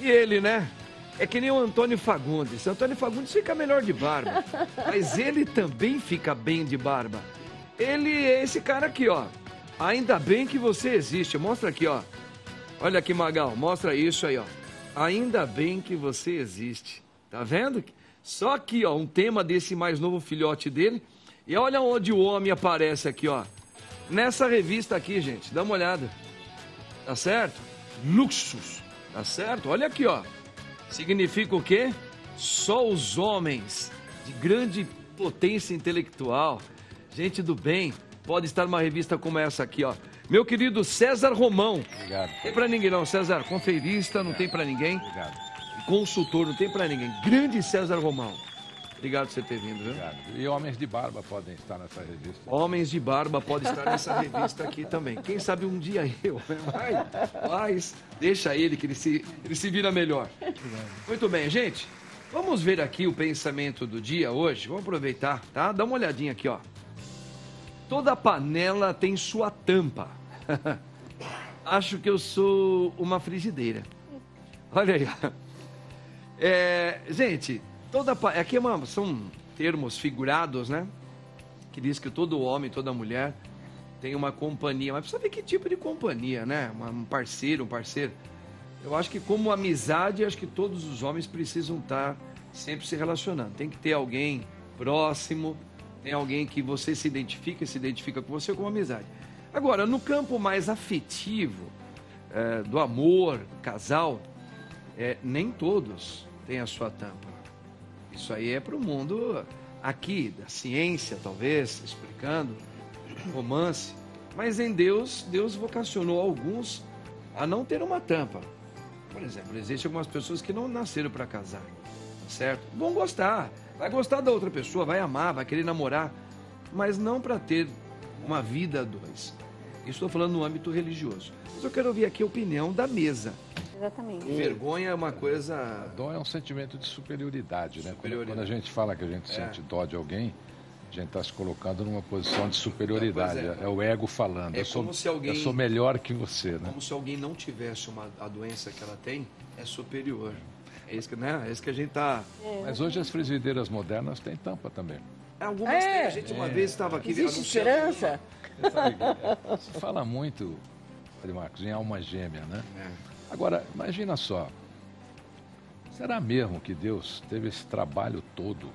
E ele, né? É que nem o Antônio Fagundes. O Antônio Fagundes fica melhor de barba. Mas ele também fica bem de barba. Ele é esse cara aqui, ó. Ainda bem que você existe. Mostra aqui, ó. Olha aqui, Magal. Mostra isso aí, ó. Ainda bem que você existe. Tá vendo? Só aqui, ó. Um tema desse mais novo filhote dele. E olha onde o homem aparece aqui, ó. Nessa revista aqui, gente. Dá uma olhada. Tá certo? Luxus. Tá certo? Olha aqui, ó. Significa o quê? Só os homens de grande potência intelectual, gente do bem, pode estar numa revista como essa aqui, ó. Meu querido César Romão. Obrigado. Não tem pra ninguém não, César. Conferista, não tem pra ninguém. Obrigado. Consultor, não tem pra ninguém. Grande César Romão. Obrigado por você ter vindo, viu? Obrigado. E homens de barba podem estar nessa revista. Homens de barba podem estar nessa revista aqui também. Quem sabe um dia eu, né? Mas deixa ele que ele se vira melhor. Muito bem, gente. Vamos ver aqui o pensamento do dia hoje. Vamos aproveitar, tá? Dá uma olhadinha aqui, ó. Toda panela tem sua tampa. Acho que eu sou uma frigideira. Olha aí, ó. Gente... Aqui são termos figurados, né? Que diz que todo homem, toda mulher tem uma companhia. Mas precisa ver que tipo de companhia, né? Um parceiro, Eu acho que como amizade, acho que todos os homens precisam estar sempre se relacionando. Tem que ter alguém próximo, tem alguém que você se identifica com você como amizade. Agora, no campo mais afetivo, do amor, casal, nem todos têm a sua tampa. Isso aí é para o mundo aqui, da ciência, talvez, explicando, romance. Mas em Deus vocacionou alguns a não ter uma tampa. Por exemplo, existem algumas pessoas que não nasceram para casar, certo? Vão gostar, vai gostar da outra pessoa, vai amar, vai querer namorar, mas não para ter uma vida a dois. Estou falando no âmbito religioso. Mas eu quero ouvir aqui a opinião da mesa. Exatamente. Vergonha é uma coisa... Dó é um sentimento de superioridade, né? Quando a gente fala que a gente sente dó de alguém, a gente está se colocando numa posição de superioridade. É o ego falando. Eu sou melhor que você, né? Como se alguém não tivesse a doença que ela tem, é superior. É isso que, né? É isso que a gente está... Mas hoje as frigideiras modernas têm tampa também. Algumas têm. A gente uma vez estava aqui... Existe esperança? Se fala muito, Marcos, em alma gêmea, né? Agora, imagina só, será mesmo que Deus teve esse trabalho todo,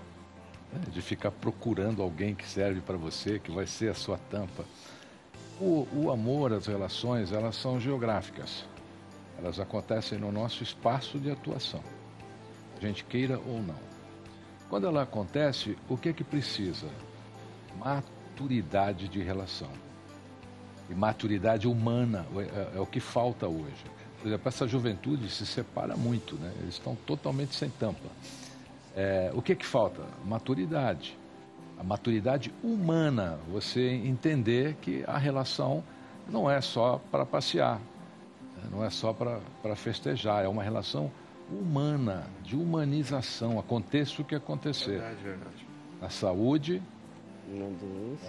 né, de ficar procurando alguém que serve para você, que vai ser a sua tampa? O amor, as relações, elas são geográficas. Elas acontecem no nosso espaço de atuação, a gente queira ou não. Quando ela acontece, o que é que precisa? Maturidade de relação. E maturidade humana é o que falta hoje. Por exemplo, essa juventude se separa muito, né? Eles estão totalmente sem tampa. O que falta? Maturidade. A maturidade humana, você entender que a relação não é só para passear, não é só para festejar, é uma relação humana, de humanização, aconteça o que acontecer. Verdade. Na saúde, na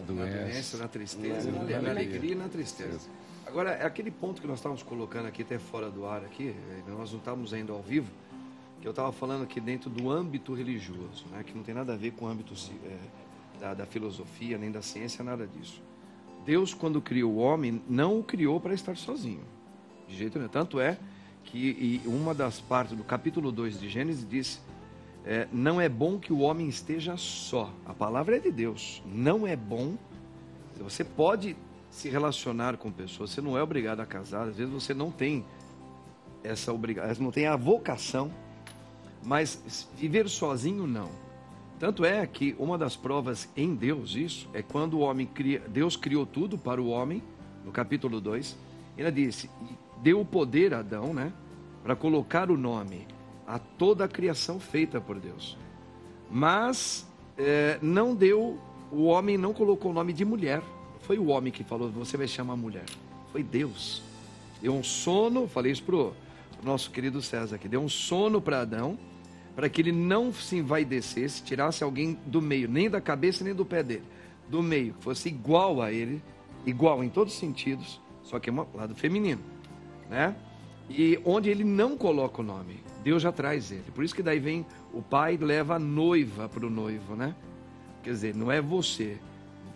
doença, na tristeza, na alegria e na tristeza. Agora, é aquele ponto que nós estávamos colocando aqui, até fora do ar aqui, nós não estávamos ainda ao vivo, que eu estava falando aqui dentro do âmbito religioso, né, que não tem nada a ver com o âmbito da filosofia, nem da ciência, nada disso. Deus, quando criou o homem, não o criou para estar sozinho, de jeito nenhum. Tanto é que uma das partes do capítulo 2 de Gênesis diz, não é bom que o homem esteja só. A palavra é de Deus, não é bom. Você pode se relacionar com pessoas, você não é obrigado a casar, às vezes você não tem essa obrigação, não tem a vocação, mas viver sozinho não. Tanto é que uma das provas em Deus, isso, é quando o homem Deus criou tudo para o homem, no capítulo 2, ele disse, deu o poder a Adão, né, para colocar o nome a toda a criação feita por Deus. Mas não deu, o homem não colocou o nome de mulher. Foi o homem que falou, você vai chamar mulher. Foi Deus. Deu um sono, falei isso pro nosso querido César aqui, deu um sono para Adão, para que ele não se envaidecesse, tirasse alguém do meio, nem da cabeça nem do pé dele, do meio, fosse igual a ele, igual em todos os sentidos, só que é um lado feminino, né? E onde ele não coloca o nome, Deus já traz ele. Por isso que daí vem o pai leva a noiva para o noivo, né? Quer dizer, não é você,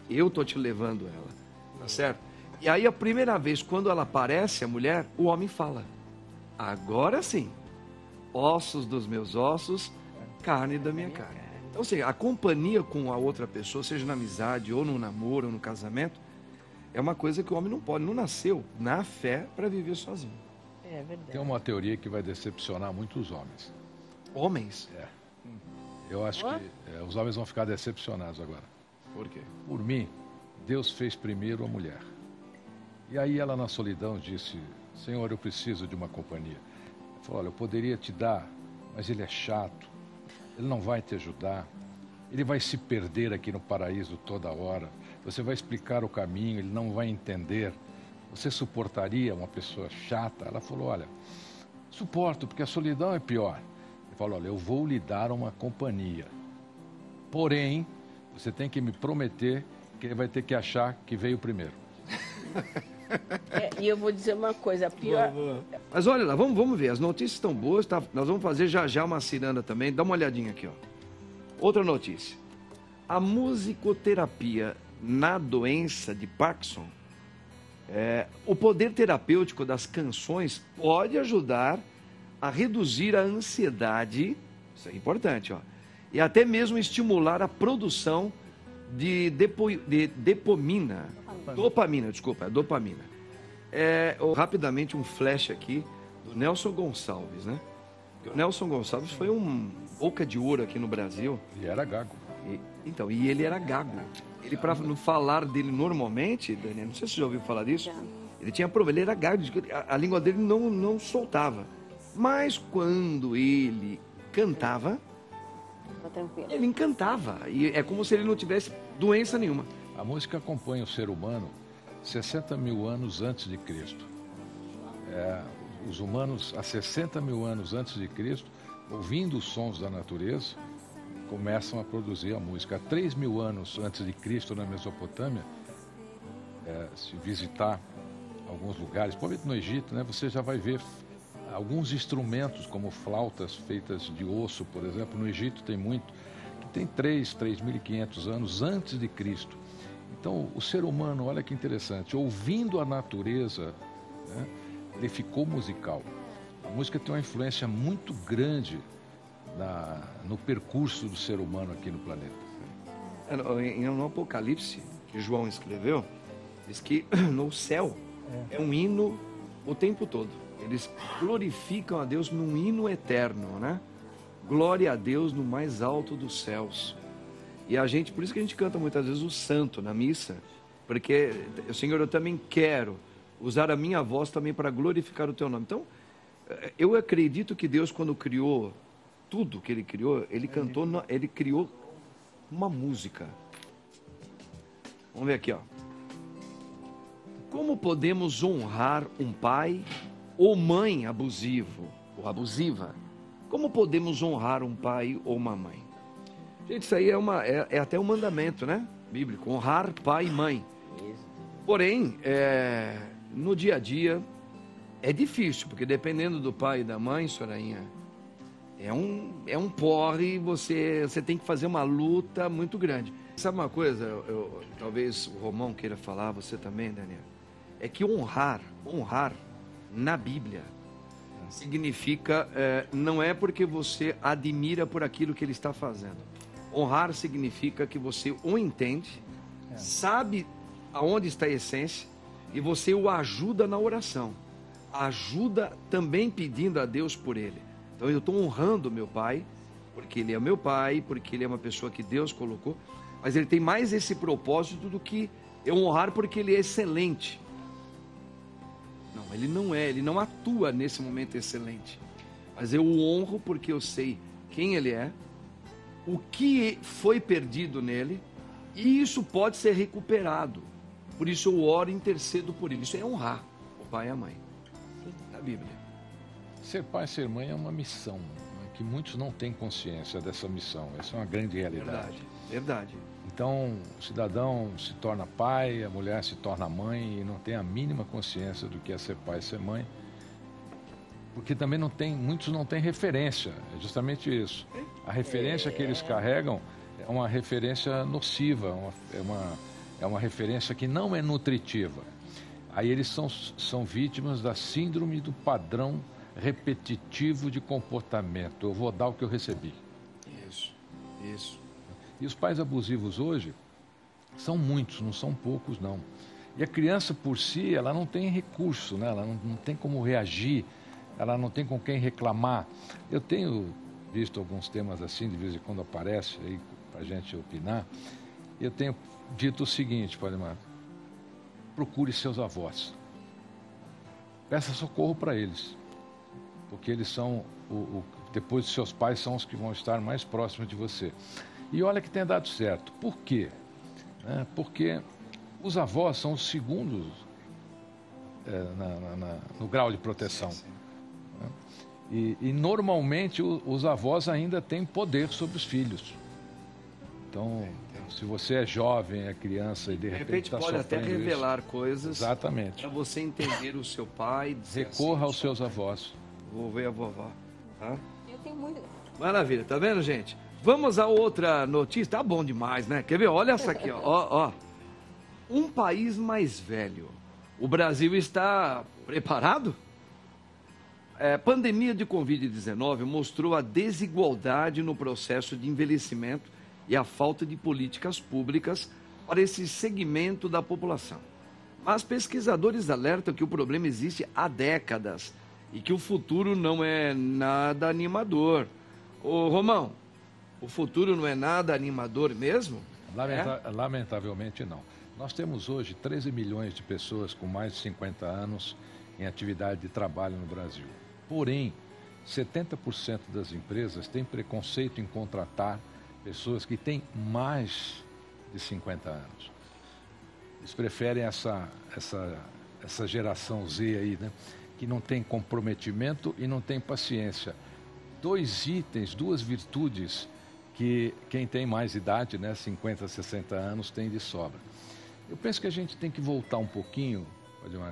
eu tô te levando ela, tá certo? E aí a primeira vez, quando ela aparece, a mulher, o homem fala, agora sim, ossos dos meus ossos, carne da minha carne. Então, assim, a companhia com a outra pessoa, seja na amizade, ou no namoro, ou no casamento, é uma coisa que o homem não pode, não nasceu na fé para viver sozinho. É verdade. Tem uma teoria que vai decepcionar muitos homens. Homens? É. Eu acho que os homens vão ficar decepcionados agora. Por quê? Por mim, Deus fez primeiro a mulher. E aí ela, na solidão, disse, Senhor, eu preciso de uma companhia. Ele falou, olha, eu poderia te dar, mas ele é chato, ele não vai te ajudar, ele vai se perder aqui no paraíso toda hora, você vai explicar o caminho, ele não vai entender. Você suportaria uma pessoa chata? Ela falou, olha, suporto, porque a solidão é pior. Ele falou, olha, eu vou lhe dar uma companhia. Porém, você tem que me prometer que ele vai ter que achar que veio primeiro. E eu vou dizer uma coisa, a pior... Mas olha lá, vamos ver, as notícias estão boas, tá? Nós vamos fazer já uma ciranda também, dá uma olhadinha aqui, ó. Outra notícia. A musicoterapia na doença de Parkinson, o poder terapêutico das canções pode ajudar a reduzir a ansiedade, isso é importante, ó, e até mesmo estimular a produção de dopamina. Rapidamente um flash aqui do Nelson Gonçalves, né? O Nelson Gonçalves foi um boca de ouro aqui no Brasil. E era gago. E ele era gago. Ele, para não falar dele normalmente, Daniel, não sei se você já ouviu falar disso, ele tinha problema, ele era gago, a língua dele não soltava. Mas quando ele cantava, ele encantava. E é como se ele não tivesse doença nenhuma. A música acompanha o ser humano 60 mil anos antes de Cristo. Os humanos, há 60 mil anos antes de Cristo, ouvindo os sons da natureza, começam a produzir a música. Há 3 mil anos antes de Cristo, na Mesopotâmia, se visitar alguns lugares, principalmente no Egito, né, você já vai ver alguns instrumentos, como flautas feitas de osso, por exemplo. No Egito tem muito, que tem 3.500 anos antes de Cristo. Então, o ser humano, olha que interessante, ouvindo a natureza, né, ele ficou musical. A música tem uma influência muito grande no percurso do ser humano aqui no planeta. No Apocalipse, que João escreveu, diz que no céu é um hino o tempo todo. Eles glorificam a Deus num hino eterno, né? Glória a Deus no mais alto dos céus. E por isso que a gente canta muitas vezes o santo na missa, porque, Senhor, eu também quero usar a minha voz também para glorificar o teu nome. Então, eu acredito que Deus, quando criou tudo que ele criou, ele criou uma música. Vamos ver aqui, ó. Como podemos honrar um pai ou mãe abusivo ou abusiva? Como podemos honrar um pai ou uma mãe? Gente, isso aí é até um mandamento, né? Bíblico, honrar pai e mãe. Porém, no dia a dia é difícil, porque dependendo do pai e da mãe, Sorainha, é um porre, você tem que fazer uma luta muito grande. Sabe uma coisa, talvez o Romão queira falar, você também, Daniel, é que honrar na Bíblia significa, não é porque você admira por aquilo que ele está fazendo. Honrar significa que você o entende, sabe aonde está a essência e você o ajuda na oração. Ajuda também pedindo a Deus por ele. Então eu estou honrando meu pai, porque ele é meu pai, porque ele é uma pessoa que Deus colocou, mas ele tem mais esse propósito do que eu honrar porque ele é excelente. Não, ele não atua nesse momento excelente. Mas eu o honro porque eu sei quem ele é, o que foi perdido nele, e isso pode ser recuperado. Por isso eu oro e intercedo por ele. Isso é honrar o pai e a mãe. Na Bíblia. Ser pai e ser mãe é uma missão, né, que muitos não têm consciência dessa missão. Essa é uma grande realidade. Verdade. Então, o cidadão se torna pai, a mulher se torna mãe e não tem a mínima consciência do que é ser pai e ser mãe. Porque também muitos não têm referência, é justamente isso. A referência que eles carregam é uma referência nociva, é uma referência que não é nutritiva. Aí eles são vítimas da síndrome do padrão repetitivo de comportamento. Eu vou dar o que eu recebi. Isso. E os pais abusivos hoje são muitos, não são poucos, não. E a criança, por si, ela não tem recurso, né? Ela não tem como reagir, ela não tem com quem reclamar. Eu tenho visto alguns temas assim, de vez em quando aparece aí para a gente opinar. Eu tenho dito o seguinte, Padre, procure seus avós. Peça socorro para eles, porque eles são, depois de seus pais, são os que vão estar mais próximos de você. E olha que tem dado certo. Por quê? Porque os avós são os segundos no grau de proteção. Sim. E normalmente os avós ainda têm poder sobre os filhos. Então, se você é jovem, é criança e de repente pode até revelar coisas. Exatamente. Para você entender o seu pai. Recorra aos seus avós. Vou ver a vovó. Tá? Eu tenho muito. Maravilha, tá vendo, gente? Vamos a outra notícia. Tá bom demais, né? Quer ver? Olha essa aqui, ó. Um país mais velho. O Brasil está preparado? A pandemia de Covid-19 mostrou a desigualdade no processo de envelhecimento e a falta de políticas públicas para esse segmento da população. Mas pesquisadores alertam que o problema existe há décadas e que o futuro não é nada animador. Ô, Romão, o futuro não é nada animador mesmo? Lamentavelmente não. Nós temos hoje 13 milhões de pessoas com mais de 50 anos em atividade de trabalho no Brasil. Porém, 70% das empresas têm preconceito em contratar pessoas que têm mais de 50 anos. Eles preferem essa geração Z aí, né? Que não tem comprometimento e não tem paciência. Duas virtudes que quem tem mais idade, né, 50, 60 anos, tem de sobra. Eu penso que a gente tem que voltar um pouquinho,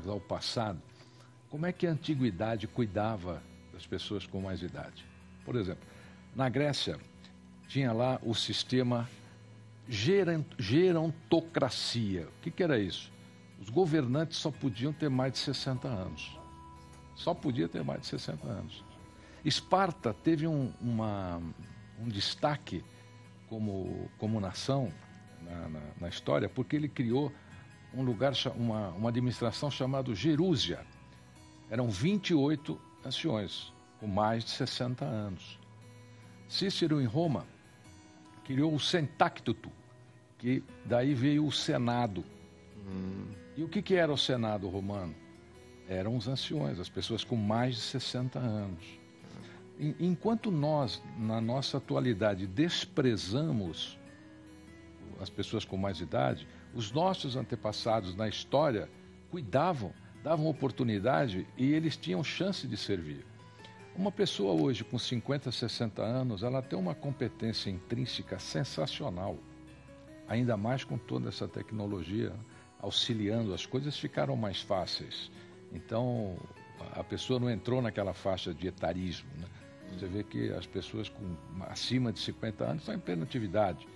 ao passado. Como é que a antiguidade cuidava das pessoas com mais idade? Por exemplo, na Grécia, tinha lá o sistema gerontocracia. O que era isso? Os governantes só podiam ter mais de 60 anos. Só podia ter mais de 60 anos. Esparta teve um destaque como nação na história, porque ele criou um lugar, uma administração chamada Gerúsia. Eram 28 anciões, com mais de 60 anos. Cícero, em Roma, criou o Centactutu, que daí veio o Senado. E o que era o Senado romano? Eram os anciões, as pessoas com mais de 60 anos. Enquanto nós, na nossa atualidade, desprezamos as pessoas com mais idade, os nossos antepassados na história cuidavam, davam oportunidade e eles tinham chance de servir. Uma pessoa hoje com 50, 60 anos, ela tem uma competência intrínseca sensacional. Ainda mais com toda essa tecnologia auxiliando, as coisas ficaram mais fáceis. Então, a pessoa não entrou naquela faixa de etarismo, né? Você vê que as pessoas acima de 50 anos estão em plena atividade.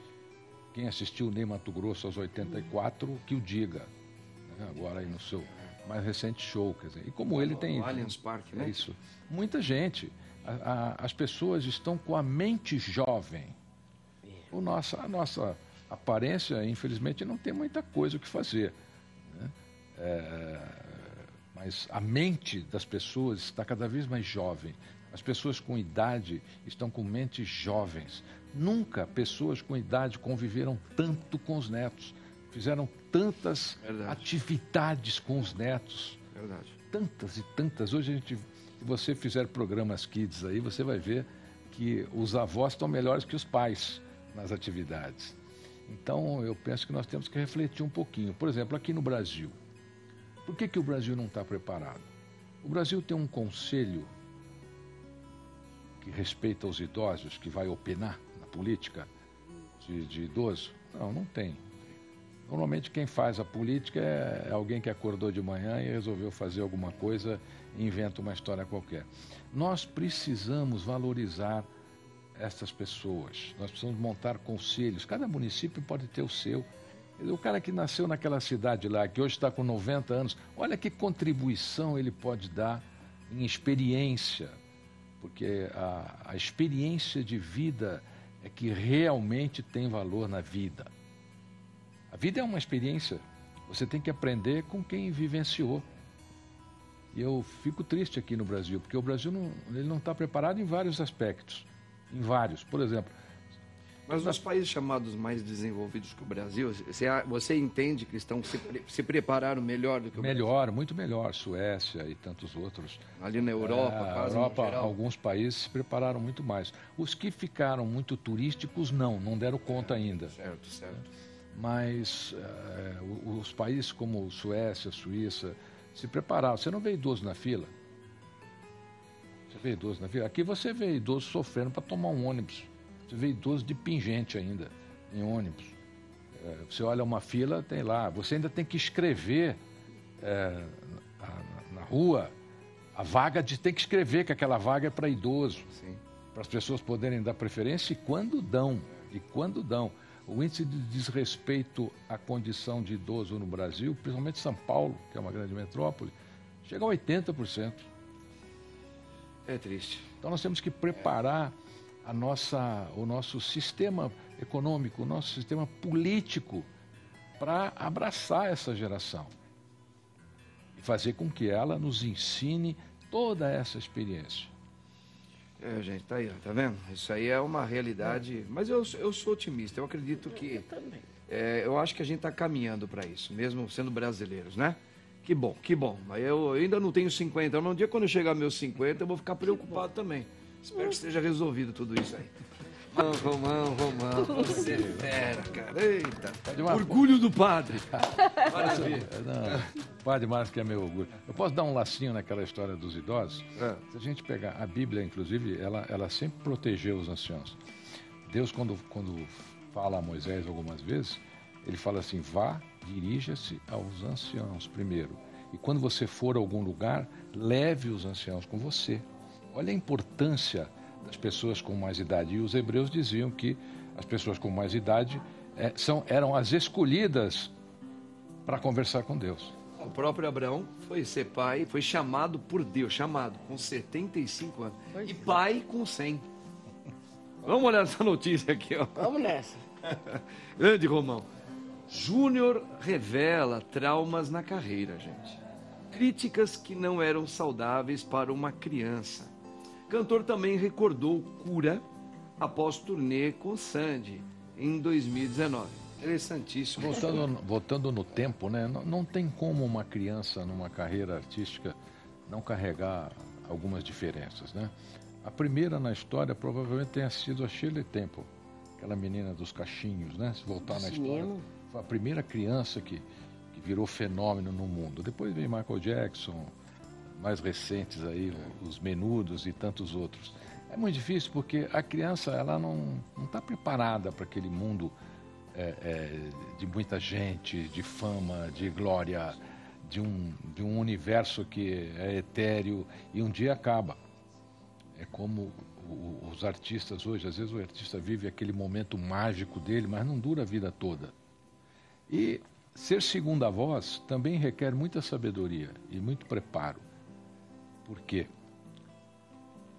Quem assistiu o Ney Matogrosso aos 84, que o diga, né? Agora aí no seu mais recente show, quer dizer. E como ele tem... O Allianz Parque, né? Isso. Muita gente. As pessoas estão com a mente jovem. A nossa aparência, infelizmente, não tem muita coisa o que fazer, né? Mas a mente das pessoas está cada vez mais jovem. As pessoas com idade estão com mentes jovens. Nunca pessoas com idade conviveram tanto com os netos. Fizeram tantas atividades com os netos. Verdade. Tantas e tantas. Hoje, se você fizer programas kids aí, você vai ver que os avós estão melhores que os pais nas atividades. Então, eu penso que nós temos que refletir um pouquinho. Por exemplo, aqui no Brasil. Por que o Brasil não está preparado? O Brasil tem um conselho que respeita os idosos, que vai opinar na política de idoso? Não tem. Normalmente quem faz a política é alguém que acordou de manhã e resolveu fazer alguma coisa e inventa uma história qualquer. Nós precisamos valorizar essas pessoas, nós precisamos montar conselhos, cada município pode ter o seu. O cara que nasceu naquela cidade lá, que hoje está com 90 anos, olha que contribuição ele pode dar em experiência, porque a experiência de vida é que realmente tem valor na vida. A vida é uma experiência, você tem que aprender com quem vivenciou. E eu fico triste aqui no Brasil, porque o Brasil não está preparado em vários aspectos, em vários. Por exemplo... Mas nos países chamados mais desenvolvidos que o Brasil, você entende que estão se prepararam melhor do que o Brasil? Melhor, muito melhor. Suécia e tantos outros. Ali na Europa, quase no geral. Alguns países se prepararam muito mais. Os que ficaram muito turísticos, não deram conta ainda. Certo. Mas os países como Suécia, Suíça, se prepararam. Você não vê idoso na fila? Você vê idoso na fila? Aqui você vê idoso sofrendo para tomar um ônibus. Você vê idoso de pingente ainda, em ônibus. Você olha uma fila, tem lá. Você ainda tem que escrever na rua a vaga, tem que escrever que aquela vaga é para idoso. Sim. Para as pessoas poderem dar preferência e quando dão. O índice de desrespeito à condição de idoso no Brasil, principalmente São Paulo, que é uma grande metrópole, chega a 80%. É triste. Então nós temos que preparar o nosso sistema econômico, o nosso sistema político para abraçar essa geração e fazer com que ela nos ensine toda essa experiência. Gente, tá aí, tá vendo? Isso aí é uma realidade, mas eu sou otimista, eu acredito que... Eu também. Eu acho que a gente está caminhando para isso, mesmo sendo brasileiros, né? Que bom. Mas eu ainda não tenho 50, mas um dia quando eu chegar aos meus 50 eu vou ficar preocupado também. Espero que esteja resolvido tudo isso aí. Romão, você é fera, cara. Eita, orgulho do padre. Maravilha. Padre Márcio, que é meu orgulho. Eu posso dar um lacinho naquela história dos idosos? Se a gente pegar a Bíblia, inclusive, ela sempre protegeu os anciãos. Deus, quando fala a Moisés algumas vezes, ele fala assim, vá, dirija-se aos anciãos primeiro. E quando você for a algum lugar, leve os anciãos com você. Olha a importância das pessoas com mais idade. E os hebreus diziam que as pessoas com mais idade eram as escolhidas para conversar com Deus. O próprio Abraão foi ser pai, foi chamado por Deus, com 75 anos. E pai com 100. Vamos olhar essa notícia aqui, ó. Vamos nessa. Grande Romão. Júnior revela traumas na carreira, gente. Críticas que não eram saudáveis para uma criança. Cantor também recordou cura após turnê com Sandy em 2019. Interessantíssimo. Voltando no tempo, né? Não tem como uma criança numa carreira artística não carregar algumas diferenças, né? A primeira na história provavelmente tenha sido a Shirley Temple, aquela menina dos cachinhos, né? Se voltar na história, foi a primeira criança que virou fenômeno no mundo. Depois veio Michael Jackson, mais recentes aí, os Menudos e tantos outros. É muito difícil porque a criança ela não está preparada para aquele mundo de muita gente, de fama, de glória, de um universo que é etéreo e um dia acaba. É como os artistas hoje, às vezes o artista vive aquele momento mágico dele, mas não dura a vida toda. E ser segunda voz também requer muita sabedoria e muito preparo. Por quê?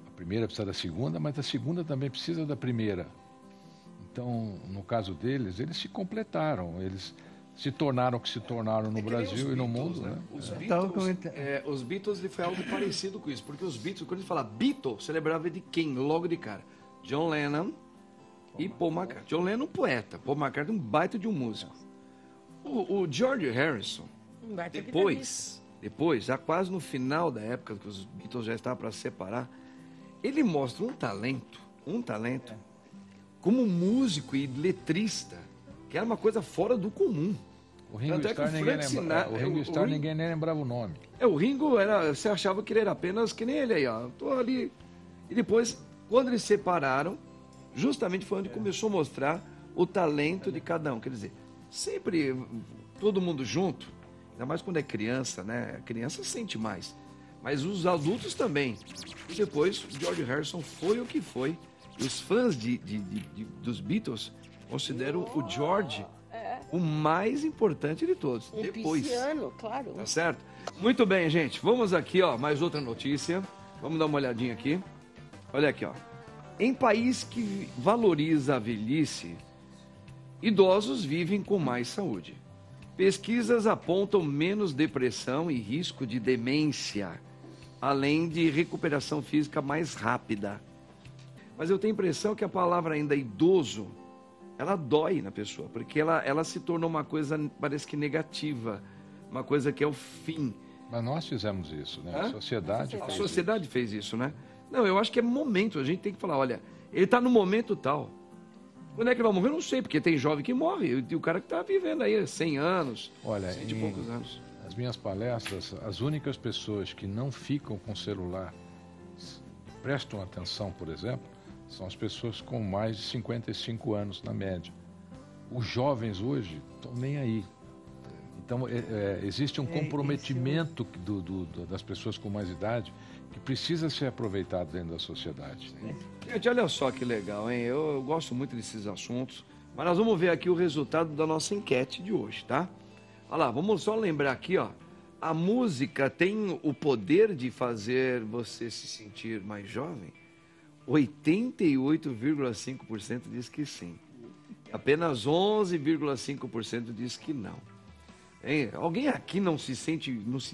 A primeira precisa da segunda, mas a segunda também precisa da primeira. Então, no caso deles, eles se completaram, eles se tornaram o que se tornaram no Brasil e no mundo. Né? Os Beatles foi algo parecido com isso, porque os Beatles, quando a gente fala Beatles, você lembrava de quem logo de cara? John Lennon e Paul McCartney. John Lennon, um poeta, Paul McCartney, um baita de um músico. O George Harrison, depois, já quase no final da época que os Beatles já estavam para se separar, ele mostra um talento como músico e letrista, que era uma coisa fora do comum. O Ringo Starr, ninguém nem lembrava o nome. O Ringo você achava que ele era apenas que nem ele aí, ó. Tô ali. E depois, quando eles se separaram, justamente foi onde começou a mostrar o talento de cada um. Quer dizer, sempre todo mundo junto, ainda mais quando é criança, né? A criança sente mais, mas os adultos também. E depois, George Harrison foi o que foi. E os fãs dos Beatles consideram o George o mais importante de todos. Depois. Pisciano, claro. Tá certo? Muito bem, gente. Vamos aqui, ó, mais outra notícia. Vamos dar uma olhadinha aqui. Olha aqui, ó. Em país que valoriza a velhice, idosos vivem com mais saúde. Pesquisas apontam menos depressão e risco de demência, além de recuperação física mais rápida. Mas eu tenho a impressão que a palavra ainda idoso, ela dói na pessoa, porque ela se tornou uma coisa, parece que negativa, uma coisa que é o fim. Mas nós fizemos isso, né? Hã? A A sociedade fez isso, né? Não, eu acho que é momento, a gente tem que falar, olha, ele está no momento tal. Quando é que ele vai morrer? Eu não sei, porque tem jovem que morre, e o cara que está vivendo aí 100 anos, olha, 100 e poucos anos. Nas minhas palestras, as únicas pessoas que não ficam com celular, prestam atenção, por exemplo, são as pessoas com mais de 55 anos, na média. Os jovens hoje estão nem aí. Então, existe um comprometimento das pessoas com mais idade que precisa ser aproveitado dentro da sociedade. Gente, olha só que legal, hein? Eu gosto muito desses assuntos, mas nós vamos ver aqui o resultado da nossa enquete de hoje, tá? Olha lá, vamos só lembrar aqui, ó. A música tem o poder de fazer você se sentir mais jovem? 88,5% diz que sim. Apenas 11,5% diz que não. Hein? Alguém aqui não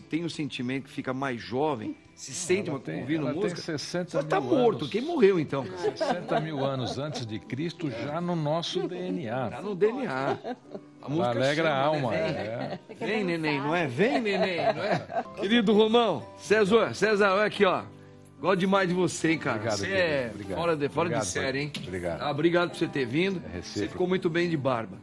tem o sentimento que fica mais jovem, se sente ouvindo música? Tem 60 Só tá mil morto, anos. quem morreu então? 60 mil anos antes de Cristo, já no nosso DNA. Tá no DNA. A música Alegra a chama, alma. né? Vem, neném, não é? Vem, neném, não é? Querido Romão, César, olha aqui, ó. Gosto demais de você, hein, cara. Obrigado, você querido. é Obrigado. fora de Obrigado, série, hein? Obrigado. Obrigado por você ter vindo. É recíproco. Você ficou muito bem de barba.